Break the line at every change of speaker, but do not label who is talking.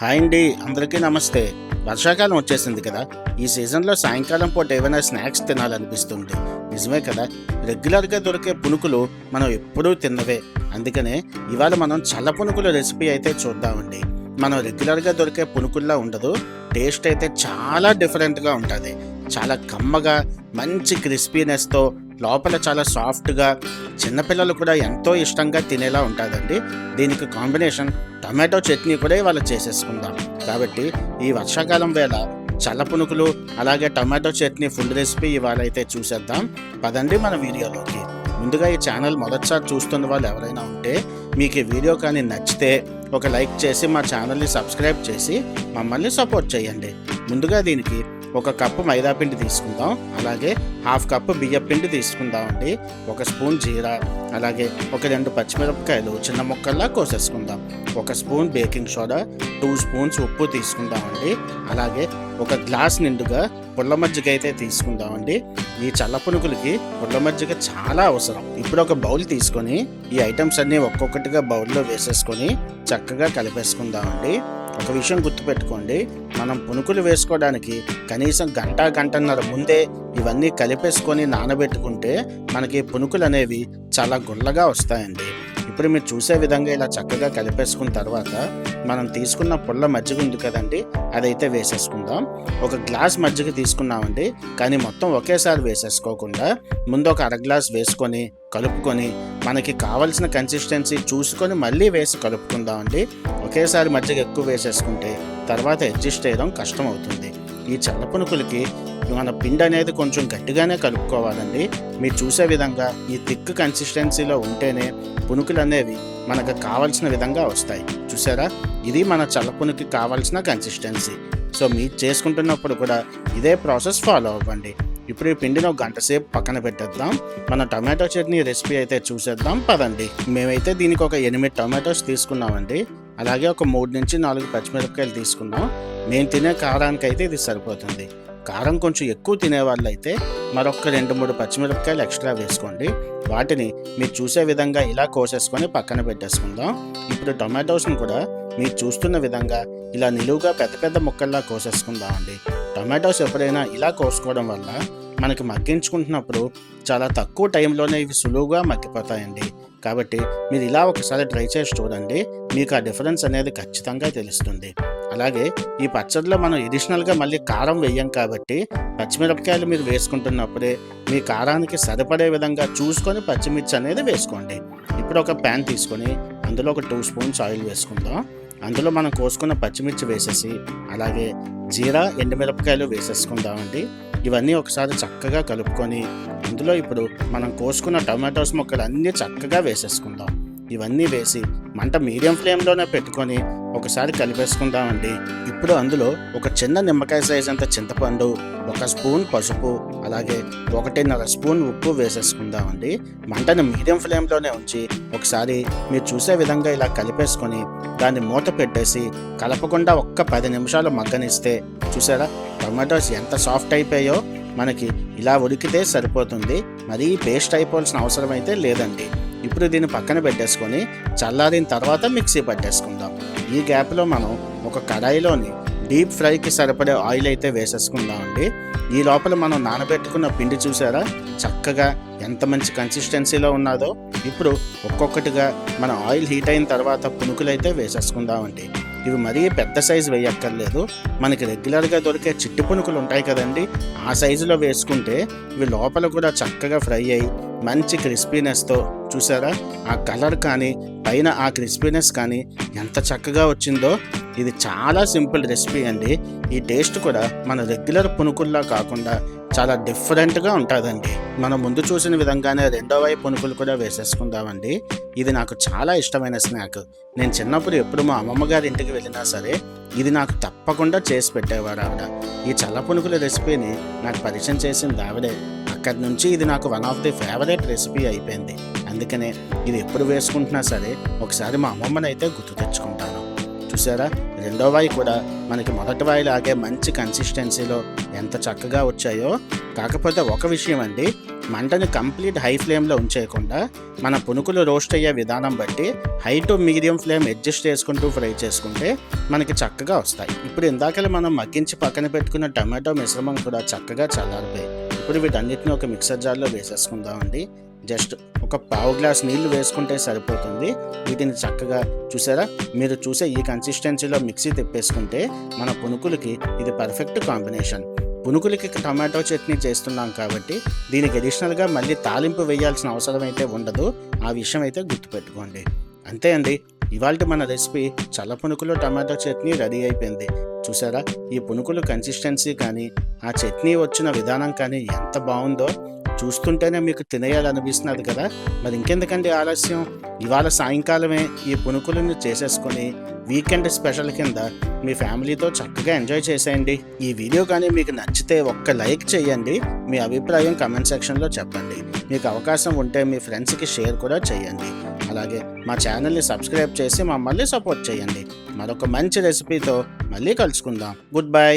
Hi అండి, అందరికీ నమస్తే. వర్షాకాలం వచ్చేసింది కదా. ఈ సీజన్లో సాయంకాలం పూట ఏమైనా స్నాక్స్ తినాలనిపిస్తుంది. నిజమే కదా, రెగ్యులర్గా దొరికే పునుకులు మనం ఎప్పుడూ తిన్నవే. అందుకనే ఇవాళ మనం చల్ల పునుకుల రెసిపీ అయితే చూద్దామండి. మనం రెగ్యులర్గా దొరికే పునుకుల్లా ఉండదు. టేస్ట్ అయితే చాలా డిఫరెంట్గా ఉంటుంది. చాలా కమ్మగా, మంచి క్రిస్పీనెస్తో, లోపల చాలా సాఫ్ట్గా, చిన్నపిల్లలు కూడా ఎంతో ఇష్టంగా తినేలా ఉంటుందండి. దీనికి కాంబినేషన్ టమాటో చట్నీ కూడా ఇవాళ చేసేసుకుందాం. కాబట్టి ఈ వర్షాకాలం వేళ చల్ల పునుకులు అలాగే టమాటో చట్నీ ఫుల్ రెసిపీ ఇవాళ అయితే చూసేద్దాం. పదండి మన వీడియోలోకి. ముందుగా ఈ ఛానల్ మొదటిసారి చూస్తున్న వాళ్ళు ఎవరైనా ఉంటే మీకు ఈ వీడియో కానీ నచ్చితే ఒక లైక్ చేసి మా ఛానల్ని సబ్స్క్రైబ్ చేసి మమ్మల్ని సపోర్ట్ చేయండి. ముందుగా దీనికి ఒక కప్పు మైదా పిండి తీసుకుందాం. అలాగే హాఫ్ కప్పు బియ్యం పిండి తీసుకుందామండి. ఒక స్పూన్ జీరా, అలాగే ఒక 2 పచ్చిమిరపకాయలు చిన్న ముక్కల్లా కోసేసుకుందాం. ఒక స్పూన్ బేకింగ్ సోడా, 2 స్పూన్స్ ఉప్పు తీసుకుందామండి. అలాగే ఒక గ్లాస్ నిండుగా పుల్ల మజ్జిగ అయితే తీసుకుందామండి. ఈ చల్ల పునుకులకి పుల్ల మజ్జిగ చాలా అవసరం. ఇప్పుడు ఒక బౌల్ తీసుకొని ఈ ఐటమ్స్ అన్నీ ఒక్కొక్కటిగా బౌల్లో వేసేసుకొని చక్కగా కలిపేసుకుందామండి. ఒక విషయం గుర్తుపెట్టుకోండి, మనం పునుకులు వేసుకోవడానికి కనీసం గంటన్నర ముందే ఇవన్నీ కలిపేసుకొని నానబెట్టుకుంటే మనకి పునుకులు అనేవి చాలా గుల్లగా వస్తాయండి. ఇప్పుడు మీరు చూసే విధంగా ఇలా చక్కగా కలిపేసుకున్న తర్వాత మనం తీసుకున్న పుల్ల మజ్జిగ ఉంది కదండి, అదైతే వేసేసుకుందాం. ఒక గ్లాస్ మజ్జిగ తీసుకున్నామండి, కానీ మొత్తం ఒకేసారి వేసేసుకోకుండా ముందు ఒక 1/2 గ్లాస్ వేసుకొని కలుపుకొని మనకి కావాల్సిన కన్సిస్టెన్సీ చూసుకొని మళ్ళీ వేసి కలుపుకుందామండి. ఒకేసారి మజ్జిగ ఎక్కువ వేసేసుకుంటే తర్వాత అడ్జస్ట్ చేయడం కష్టం అవుతుంది. ఈ చల్ల పునుకులకి మన పిండి అనేది కొంచెం గట్టిగానే కలుపుకోవాలండి. మీరు చూసే విధంగా ఈ థిక్ కన్సిస్టెన్సీలో ఉంటేనే పునుకులు అనేవి మనకు కావాల్సిన విధంగా వస్తాయి. చూసారా, ఇది మన చల్ల పునుకి కావాల్సిన కన్సిస్టెన్సీ. సో మీరు చేసుకుంటున్నప్పుడు కూడా ఇదే ప్రాసెస్ ఫాలో అవ్వండి. ఇప్పుడు ఈ పిండిని ఒక గంట సేపు పక్కన పెట్టేద్దాం. మన టమాటో చట్నీ రెసిపీ అయితే చూసేద్దాం పదండి. మేమైతే దీనికి ఒక 8 టమాటోస్ తీసుకున్నామండి. అలాగే ఒక 3 నుంచి 4 పచ్చిమిరపకాయలు తీసుకున్నాం. మేము తినే కారానికి అయితే ఇది సరిపోతుంది. కారం కొంచెం ఎక్కువ తినేవాళ్ళు అయితే మరొక 2-3 పచ్చిమిరపకాయలు ఎక్స్ట్రా వేసుకోండి. వాటిని మీరు చూసే విధంగా ఇలా కోసేసుకొని పక్కన పెట్టేసుకుందాం. ఇప్పుడు టొమాటోస్ని కూడా మీరు చూస్తున్న విధంగా ఇలా నిలువుగా పెద్ద పెద్ద ముక్కల్లా కోసేసుకుందామండి. టొమాటోస్ ఎప్పుడైనా ఇలా కోసుకోవడం వల్ల మనకి మగ్గించుకుంటున్నప్పుడు చాలా తక్కువ టైంలోనే ఇవి సులువుగా మగ్గిపోతాయండి. కాబట్టి మీరు ఇలా ఒకసారి ట్రై చేసి చూడండి, మీకు ఆ డిఫరెన్స్ అనేది ఖచ్చితంగా తెలుస్తుంది. అలాగే ఈ పచ్చడిలో మనం ఎడిషనల్గా మళ్ళీ కారం వేయం కాబట్టి పచ్చిమిరపకాయలు మీరు వేసుకుంటున్నప్పుడే మీ కారానికి సరిపడే విధంగా చూసుకొని పచ్చిమిర్చి అనేది వేసుకోండి. ఇప్పుడు ఒక ప్యాన్ తీసుకొని అందులో ఒక 2 స్పూన్స్ ఆయిల్ వేసుకుందాం. అందులో మనం కోసుకున్న పచ్చిమిర్చి వేసేసి అలాగే జీరా, ఎండుమిరపకాయలు వేసేసుకుందామండి. ఇవన్నీ ఒకసారి చక్కగా కలుపుకొని అందులో ఇప్పుడు మనం కోసుకున్న టమాటోస్ ముక్కలు అన్నీ చక్కగా వేసేసుకుందాం. ఇవన్నీ వేసి మంట మీడియం ఫ్లేమ్లోనే పెట్టుకొని ఒకసారి కలిపేసుకుందామండి. ఇప్పుడు అందులో ఒక చిన్న నిమ్మకాయ సైజ్ అంత చింతపండు, 1 స్పూన్ పసుపు, అలాగే 1.5 స్పూన్ ఉప్పు వేసేసుకుందామండి. మంటను మీడియం ఫ్లేమ్లోనే ఉంచి ఒకసారి మీరు చూసే విధంగా ఇలా కలిపేసుకొని దాన్ని మూత పెట్టేసి కలపకుండా ఒక్క 10 నిమిషాలు మగ్గనిస్తే చూసారా టమాటోస్ ఎంత సాఫ్ట్ అయిపోయాయో. మనకి ఇలా ఉడికితే సరిపోతుంది, మరీ పేస్ట్ అయిపోవాల్సిన అవసరం అయితే లేదండి. ఇప్పుడు దీన్ని పక్కన పెట్టేసుకొని చల్లారిన తర్వాత మిక్సీ పట్టేసుకుందాం. ఈ గ్యాప్లో మనం ఒక కడాయిలోని డీప్ ఫ్రైకి సరిపడే ఆయిల్ అయితే వేసేసుకుందామండి. ఈ లోపల మనం నానబెట్టుకున్న పిండి చూసారా చక్కగా ఎంత మంచి కన్సిస్టెన్సీలో ఉన్నదో. ఇప్పుడు ఒక్కొక్కటిగా మన ఆయిల్ హీట్ అయిన తర్వాత పునుకులు అయితే వేసేసుకుందామండి. ఇవి మరీ పెద్ద సైజు వేయక్కర్లేదు, మనకి రెగ్యులర్గా దొరికే చిట్టి పునుకులు ఉంటాయి కదండి, ఆ సైజులో వేసుకుంటే ఇవి లోపల కూడా చక్కగా ఫ్రై అయ్యి మంచి క్రిస్పీనెస్తో చూసారా ఆ కలర్ కానీ పైన ఆ క్రిస్పీనెస్ కానీ ఎంత చక్కగా వచ్చిందో. ఇది చాలా సింపుల్ రెసిపీ అండి. ఈ టేస్ట్ కూడా మన రెగ్యులర్ పునుకుల్లా కాకుండా చాలా డిఫరెంట్గా ఉంటుందండి. మనం ముందు చూసిన విధంగానే రెండో వైపు పునుకులు కూడా వేసేసుకుందామండి. ఇది నాకు చాలా ఇష్టమైన స్నాక్. నేను చిన్నప్పుడు ఎప్పుడు మా అమ్మమ్మ గారి ఇంటికి వెళ్ళినా సరే ఇది నాకు తప్పకుండా చేసి పెట్టేవారు ఆవిడ. ఈ చల్ల పునుకుల రెసిపీని నాకు పరిచయం చేసింది ఆవిడే. అక్కడి నుంచి ఇది నాకు one of the favourite recipe అయిపోయింది. అందుకనే ఇది ఎప్పుడు వేసుకుంటున్నా సరే ఒకసారి మా అమ్మమ్మని అయితే గుర్తు తెచ్చుకుంటాను. చూసారా రెండో వాయి కూడా మనకి మొదటి వాయి లాగే మంచి కన్సిస్టెన్సీలో ఎంత చక్కగా వచ్చాయో. కాకపోతే ఒక విషయం అండి, మంటని కంప్లీట్ హై ఫ్లేమ్లో ఉంచేయకుండా మన పునుకులు రోస్ట్ అయ్యే విధానం బట్టి high to medium flame adjust చేసుకుంటూ ఫ్రై చేసుకుంటే మనకి చక్కగా వస్తాయి. ఇప్పుడు ఇందాకలా మనం మగ్గించి పక్కన పెట్టుకున్న టమాటో మిశ్రమం కూడా చక్కగా చల్లారిపోయి ఇప్పుడు వీటన్నిటిని ఒక మిక్సర్ జార్లో వేసేసుకుందామండి. జస్ట్ ఒక పావు గ్లాస్ నీళ్లు వేసుకుంటే సరిపోతుంది. వీటిని చక్కగా చూసారా, మీరు చూసే ఈ కన్సిస్టెన్సీలో మిక్సీ తిప్పేసుకుంటే మన పునుకులకి ఇది పర్ఫెక్ట్ కాంబినేషన్. పునుకులకి టమాటో చట్నీ చేస్తున్నాం కాబట్టి దీనికి అడిషనల్గా మళ్ళీ తాలింపు వేయాల్సిన అవసరం అయితే ఉండదు. ఆ విషయం అయితే గుర్తుపెట్టుకోండి. అంతే అండి, ఇవాళ మన రెసిపీ చల్ల పునుకులు టమాటో చట్నీ రెడీ అయిపోయింది. చూసారా, ఈ పునుకులు కన్సిస్టెన్సీ కానీ ఆ చట్నీ వచ్చిన విధానం కానీ ఎంత బాగుందో చూస్తుంటేనే మీకు తినేయాలనిపిస్తున్నది కదా. మరి ఇంకెందుకండి ఆలస్యం, ఇవాళ సాయంకాలమే ఈ పునుకులను చేసేసుకొని వీకెండ్ స్పెషల్ కింద మీ ఫ్యామిలీతో చక్కగా ఎంజాయ్ చేసేయండి. ఈ వీడియో కానీ మీకు నచ్చితే ఒక్క లైక్ చేయండి. మీ అభిప్రాయం కమెంట్ సెక్షన్లో చెప్పండి. మీకు అవకాశం ఉంటే మీ ఫ్రెండ్స్కి షేర్ కూడా చేయండి. అలాగే మా ఛానల్ని సబ్స్క్రైబ్ చేసి మమ్మల్ని సపోర్ట్ చేయండి. మరొక మంచి రెసిపీతో మళ్ళీ కలుసుకుందాం. Good bye.